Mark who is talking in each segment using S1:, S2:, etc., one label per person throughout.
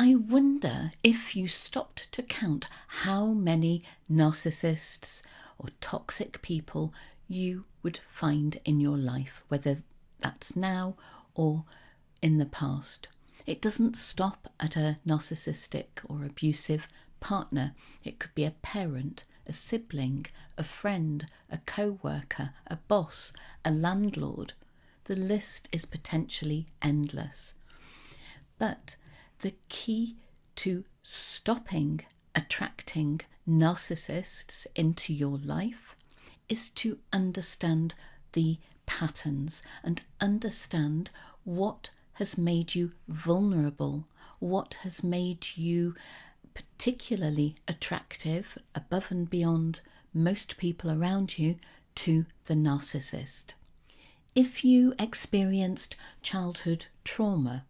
S1: I wonder if you stopped to count how many narcissists or toxic people you would find in your life, whether that's now or in the past. It doesn't stop at a narcissistic or abusive partner. It could be a parent, a sibling, a friend, a co-worker, a boss, a landlord. The list is potentially endless. But the key to stopping attracting narcissists into your life is to understand the patterns and understand what has made you vulnerable, what has made you particularly attractive above and beyond most people around you to the narcissist. If you experienced childhood trauma,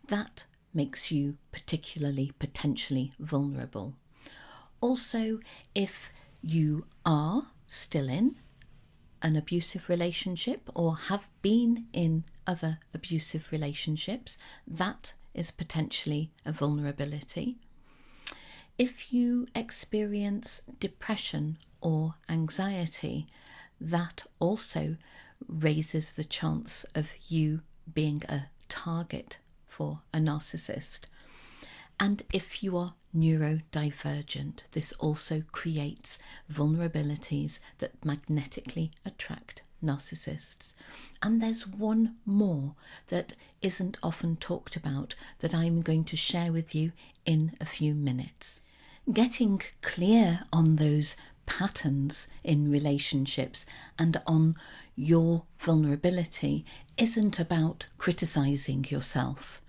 S1: that makes you particularly potentially vulnerable. Also, if you are still in an abusive relationship or have been in other abusive relationships, that is potentially a vulnerability. If you experience depression or anxiety, that also raises the chance of you being a target for a narcissist. And if you are neurodivergent, this also creates vulnerabilities that magnetically attract narcissists. And there's one more that isn't often talked about that I'm going to share with you in a few minutes. Getting clear on those patterns in relationships and on your vulnerability isn't about criticizing yourself.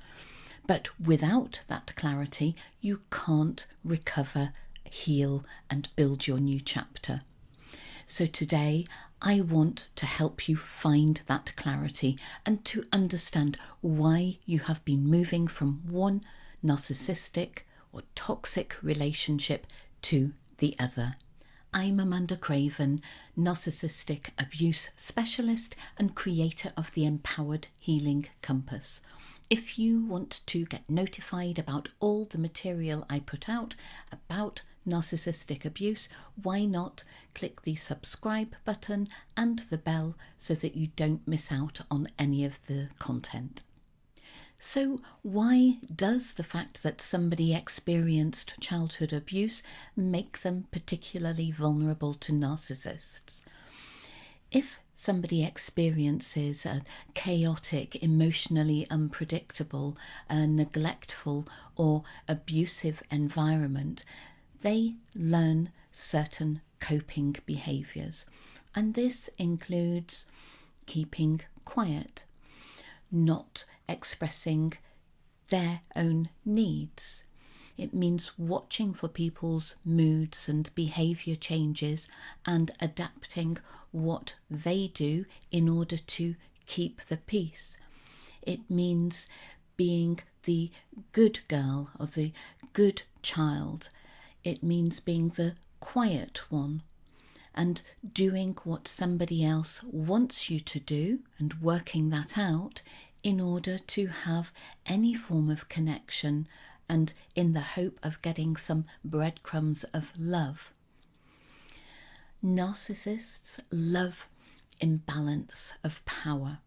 S1: But without that clarity, you can't recover, heal, and build your new chapter. So today, I want to help you find that clarity and to understand why you have been moving from one narcissistic or toxic relationship to the other. I'm Amanda Craven, narcissistic abuse specialist and creator of the Empowered Healing Compass. If you want to get notified about all the material I put out about narcissistic abuse, why not click the subscribe button and the bell so that you don't miss out on any of the content. So why does the fact that somebody experienced childhood abuse make them particularly vulnerable to narcissists? If somebody experiences a chaotic, emotionally unpredictable, neglectful or abusive environment, they learn certain coping behaviours. And this includes keeping quiet, not expressing their own needs. It means watching for people's moods and behaviour changes and adapting what they do in order to keep the peace. It means being the good girl or the good child. It means being the quiet one and doing what somebody else wants you to do and working that out in order to have any form of connection and in the hope of getting some breadcrumbs of love. Narcissists love imbalance of power,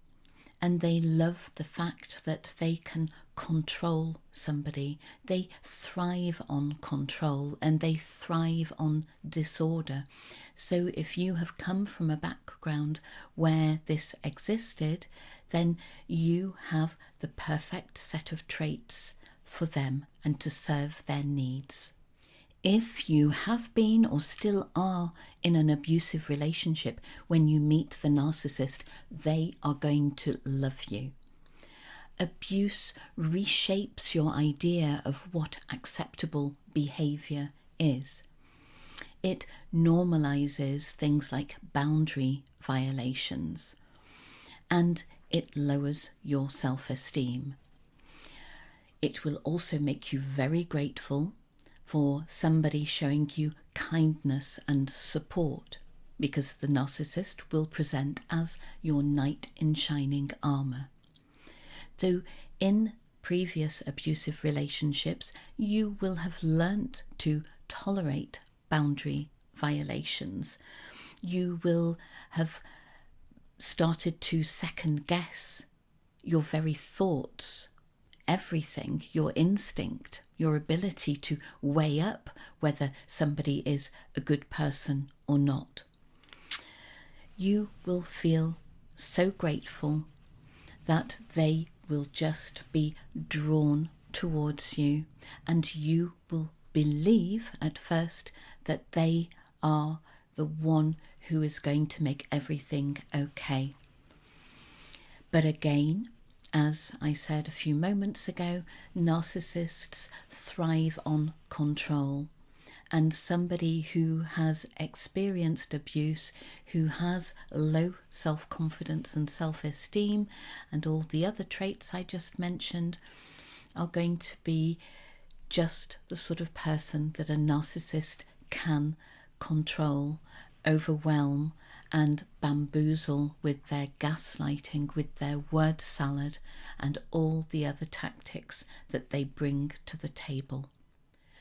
S1: and they love the fact that they can control somebody. They thrive on control and they thrive on disorder. So if you have come from a background where this existed, then you have the perfect set of traits for them and to serve their needs. If you have been or still are in an abusive relationship, when you meet the narcissist, they are going to love you. Abuse reshapes your idea of what acceptable behaviour is. It normalises things like boundary violations, and it lowers your self-esteem. It will also make you very grateful for somebody showing you kindness and support, because the narcissist will present as your knight in shining armour. So in previous abusive relationships, you will have learnt to tolerate boundary violations. You will have started to second guess your very thoughts, everything, your instinct, your ability to weigh up whether somebody is a good person or not. You will feel so grateful that they will just be drawn towards you, and you will believe at first that they are the one who is going to make everything okay. But again, as I said a few moments ago, narcissists thrive on control. And somebody who has experienced abuse, who has low self-confidence and self-esteem, and all the other traits I just mentioned, are going to be just the sort of person that a narcissist can control, overwhelm, and bamboozle with their gaslighting, with their word salad, and all the other tactics that they bring to the table.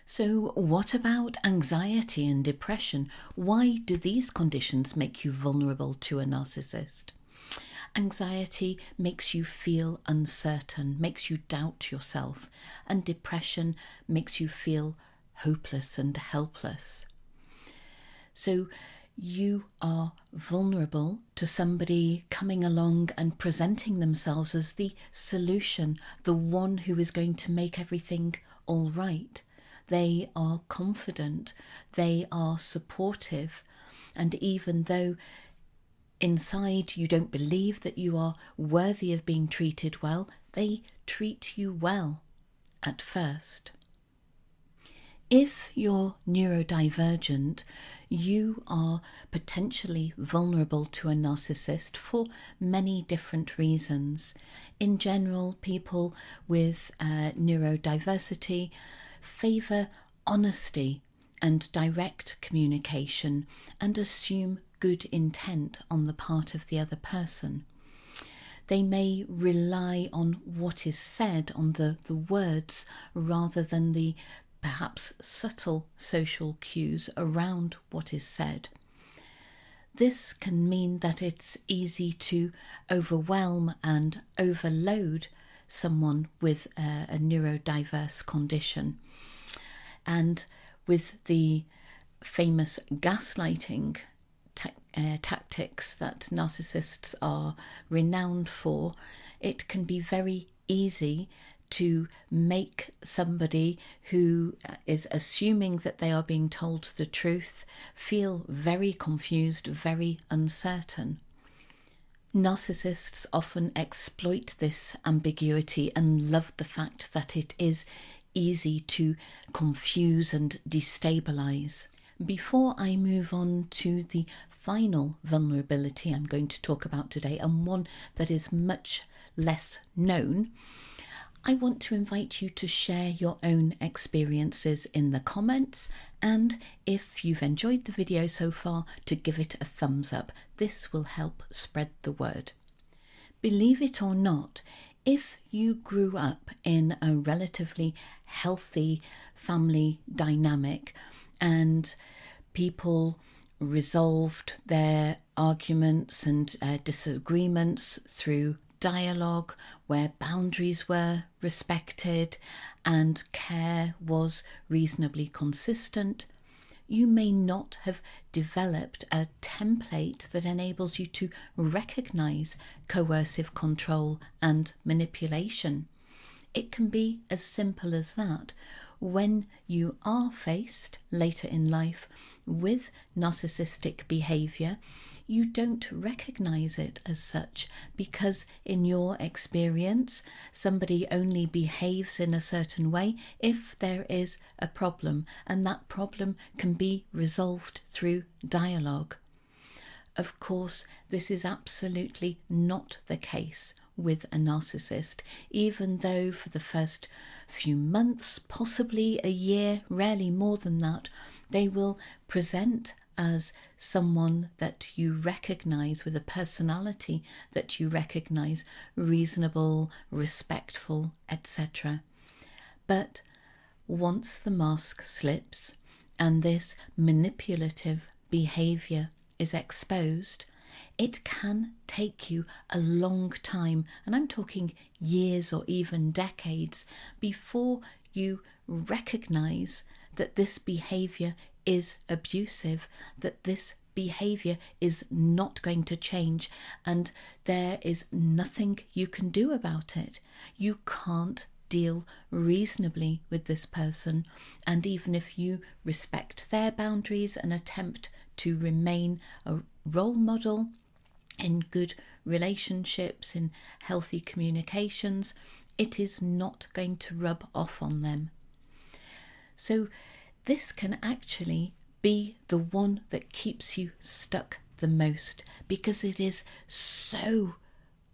S1: So what about anxiety and depression? Why do these conditions make you vulnerable to a narcissist? Anxiety makes you feel uncertain, makes you doubt yourself, and depression makes you feel hopeless and helpless. So you are vulnerable to somebody coming along and presenting themselves as the solution, the one who is going to make everything all right. They are confident, they are supportive, and even though inside you don't believe that you are worthy of being treated well, they treat you well at first. If you're neurodivergent, you are potentially vulnerable to a narcissist for many different reasons. In general, people with neurodiversity favour honesty and direct communication and assume good intent on the part of the other person. They may rely on what is said, on the words, rather than the perhaps subtle social cues around what is said. This can mean that it's easy to overwhelm and overload someone with a neurodiverse condition. And with the famous gaslighting tactics that narcissists are renowned for, it can be very easy to make somebody who is assuming that they are being told the truth feel very confused, very uncertain. Narcissists often exploit this ambiguity and love the fact that it is easy to confuse and destabilize. Before I move on to the final vulnerability I'm going to talk about today, and one that is much less known, I want to invite you to share your own experiences in the comments, and if you've enjoyed the video so far, to give it a thumbs up. This will help spread the word. Believe it or not, if you grew up in a relatively healthy family dynamic and people resolved their arguments and disagreements through dialogue, where boundaries were respected and care was reasonably consistent, you may not have developed a template that enables you to recognize coercive control and manipulation. It can be as simple as that. When you are faced later in life with narcissistic behavior, you don't recognize it as such, because in your experience, somebody only behaves in a certain way if there is a problem, and that problem can be resolved through dialogue. Of course, this is absolutely not the case with a narcissist, even though for the first few months, possibly a year, rarely more than that, they will present as someone that you recognise, with a personality that you recognise, reasonable, respectful, etc. But once the mask slips and this manipulative behaviour is exposed, it can take you a long time, and I'm talking years or even decades, before you recognise that this behaviour is abusive, that this behaviour is not going to change, and there is nothing you can do about it. You can't deal reasonably with this person, and even if you respect their boundaries and attempt to remain a role model in good relationships, in healthy communications, it is not going to rub off on them. So this can actually be the one that keeps you stuck the most, because it is so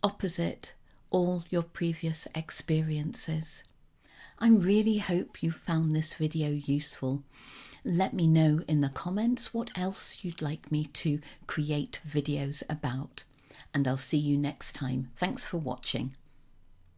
S1: opposite all your previous experiences. I really hope you found this video useful. Let me know in the comments what else you'd like me to create videos about, and I'll see you next time. Thanks for watching.